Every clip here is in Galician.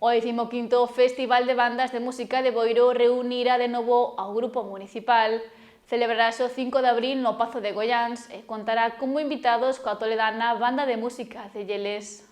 O 15º Festival de Bandas de Música de Boiro reunirá de novo ao grupo municipal. Celebrarase o 5 de abril no Pazo de Goiáns e contará como invitados coa toledana Banda de Música de Lleles.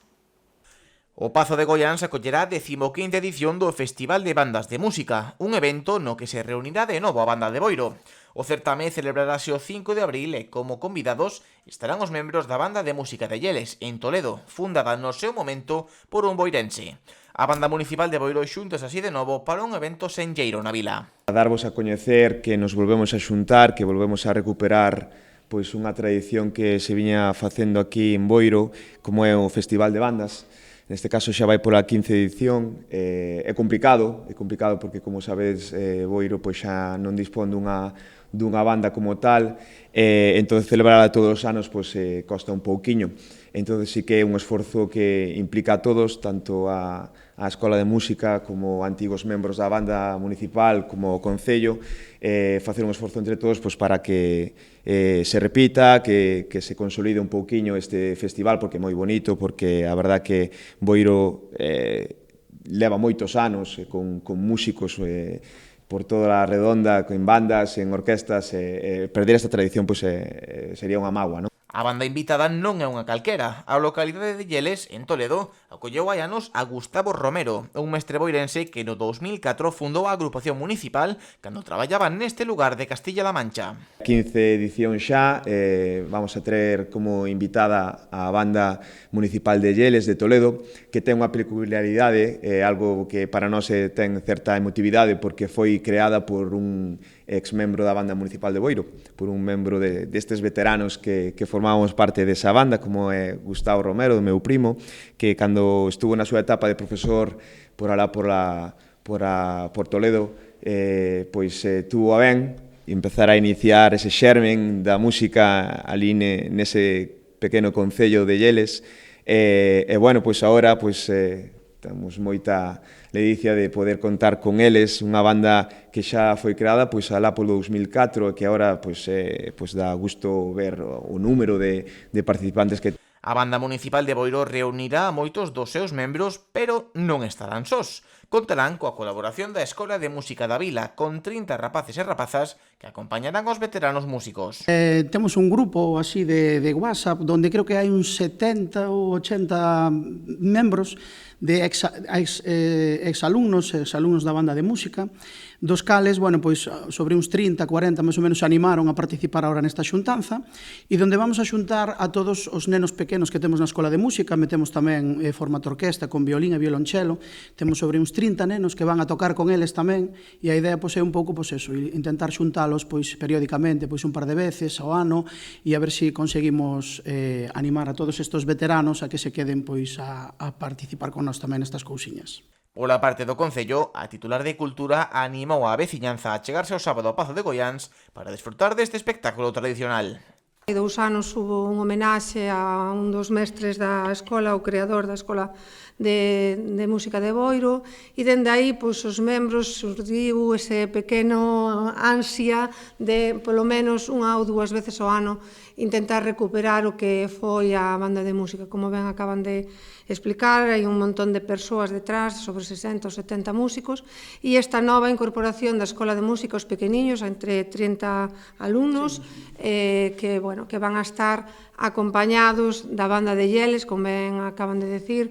O Pazo de Goiáns acollerá a 15ª edición do Festival de Bandas de Música, un evento no que se reunirá de novo a banda de Boiro. O certame celebrarase o 5 de abril e como convidados estarán os membros da Banda de Música de Lleles, en Toledo, fundada no seu momento por un boirense. A Banda Municipal de Boiro xuntas así de novo para un evento senlleiro na vila. A darvos a coñecer que nos volvemos a xuntar, que volvemos a recuperar pois unha tradición que se viña facendo aquí en Boiro, como é o Festival de Bandas. Neste caso xa vai pola 15ª edición, é complicado porque, como sabedes, Boiro pois xa non dispón dunha banda como tal, entón celebrarla todos os anos pois, costa un pouquiño. Entón sí que é un esforzo que implica a todos, tanto a Escola de Música como antigos membros da banda municipal, como o Concello, facer un esforzo entre todos pois, para que se repita, que se consolide un pouquiño este festival, porque é moi bonito, porque a verdad que Boiro leva moitos anos con músicos por toda a redonda, en bandas, en orquestas, perder esta tradición pois, sería unha mágoa, non? A banda invitada non é unha calquera. A localidade de Lleles, en Toledo, acolleu hai anos a Gustavo Romero, un mestre boirense que no 2004 fundou a agrupación municipal cando traballaba neste lugar de Castilla-La Mancha. 15 edición xa, vamos a traer como invitada a banda municipal de Lleles, de Toledo, que ten unha peculiaridade, algo que para nós ten certa emotividade, porque foi creada por un ex-membro da banda municipal de Boiro, por un membro destes veteranos que formábamos parte desa banda, como é Gustavo Romero, do meu primo, que cando estuvo na súa etapa de profesor por Toledo, pois tuvo a ben empezar a iniciar ese xermen da música ali nese pequeno concello de Lleles, e bueno, pois agora temos moita ledicia de poder contar con eles, unha banda que xa foi creada pois alá polo 2004 e que agora pois dá gusto ver o número de participantes que. A Banda Municipal de Boiro reunirá a moitos dos seus membros, pero non estarán sós. Contarán coa colaboración da Escola de Música da Vila, con 30 rapaces e rapazas que acompañarán aos veteranos músicos. Temos un grupo así de WhatsApp donde creo que hai uns 70 ou 80 membros de exalumnos da banda de música, dos cales, bueno, pois sobre uns 30, 40 máis ou menos se animaron a participar agora nesta xuntanza, e donde vamos a xuntar a todos os nenos pequenos que temos na Escola de Música. Metemos tamén formato orquesta con violín e violonchelo, temos sobre uns 30 nenos que van a tocar con eles tamén, e a idea pois é un pouco pois eso, intentar xuntalos pois periódicamente, pois un par de veces ao ano, e a ver se conseguimos animar a todos estes veteranos a que se queden pois a participar con nós tamén nestas cousiñas. Pola parte do Concello, a titular de Cultura animou a veciñanza a chegarse o sábado ao Pazo de Goiáns para desfrutar deste espectáculo tradicional. Hai 2 anos hubo un homenaxe a un dos mestres da escola, o creador da Escola de Música de Boiro, e dende aí pois, os membros surdiu ese pequeno ansia de, polo menos, unha ou 2 veces ao ano, intentar recuperar o que foi a banda de música. Como ben acaban de explicar, hai un montón de persoas detrás, sobre 60 ou 70 músicos, e esta nova incorporación da Escola de Música aos pequeniños, entre 30 alumnos, que van a estar acompañados da banda de Lleles, como ben acaban de decir.